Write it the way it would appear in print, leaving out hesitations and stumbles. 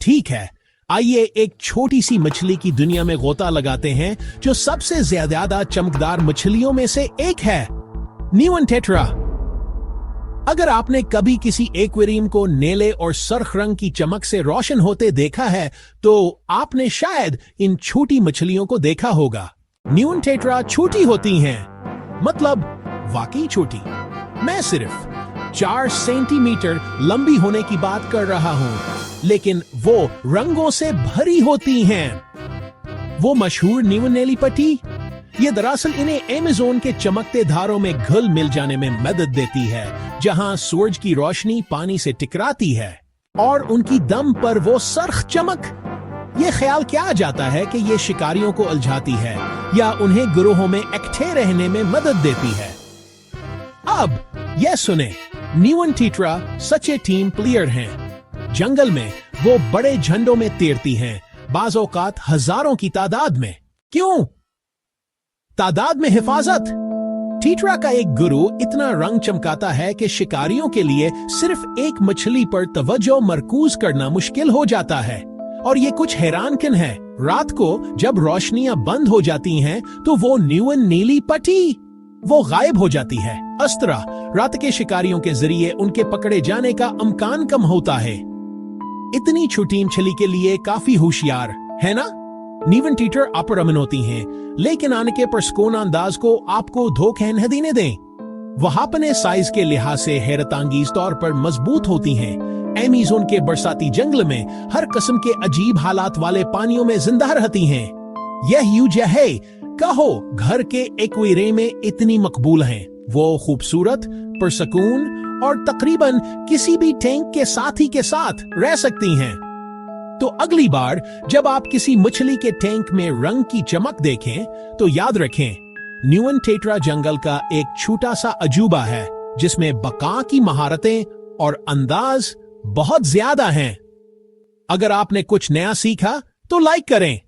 ठीक है, आइए एक छोटी सी मछली की दुनिया में गोता लगाते हैं जो सबसे ज्यादा चमकदार मछलियों में से एक है, न्यून टेट्रा। अगर आपने कभी किसी एक्वेरियम को नीले और सरख रंग की चमक से रोशन होते देखा है, तो आपने शायद इन छोटी मछलियों को देखा होगा। न्यून टेट्रा छोटी होती हैं, मतलब वाकई छोटी। मैं सिर्फ 4 सेंटीमीटर लंबी होने की बात कर रहा हूं, लेकिन वो रंगों से भरी होती हैं। वो मशहूर न्यून नेलीपटी, ये दरअसल इन्हें अमेज़न के चमकते धारों में घुल मिल जाने में मदद देती है, जहां सूरज की रोशनी पानी से टकराती है और उनकी दम पर वो सरख चमक। ये ख्याल किया जाता है कि ये शिकारियों को उलझाती है या उन्हें गिरोहों में इकट्ठे रहने में मदद देती है। अब यह सुने, न्यून टेट्रा सच्चे टीम प्लेयर हैं। जंगल में वो बड़े झंडों में तैरती हैं, बाज़ औक़ात हजारों की तादाद में। क्यों? तादाद में हिफाजत। टेट्रा का एक गुरु इतना रंग चमकाता है कि शिकारियों के लिए सिर्फ एक मछली पर तवज्जो मरकूज करना मुश्किल हो जाता है। और ये कुछ हैरानकुन है, रात को जब रोशनियां बंद हो जाती हैं, तो वो न्यून नीली पट्टी वो गायब हो जाती है। इस तरह रात के शिकारियों के जरिए उनके पकड़े जाने का अमकान कम होता है। इतनी छोटी मछली के लिए काफी होशियार है ना? न्यून टेट्रा अपर होती हैं, लेकिन आने के परस्कोन अंदाज को आपको धोखे न देने दें। वह अपने साइज के लिहाज से हैरतांगीज तौर पर मजबूत होती हैं। अमेज़न के बरसाती जंगल में हर किस्म के अजीब हालात वाले पानियों में जिंदा रहती हैं। यह वजह है कहो घर के एक्वेरियम में इतनी मकबूल हैं। वो खूबसूरत, पुरसकून और तकरीबन किसी भी टैंक के साथी के साथ रह सकती हैं। तो अगली बार जब आप किसी मछली के टैंक में रंग की चमक देखें, तो याद रखें, न्यून टेट्रा जंगल का एक छोटा सा अजूबा है, जिसमें बका की महारतें और अंदाज बहुत ज्यादा हैं। अगर आपने कुछ नया सीखा तो लाइक करें,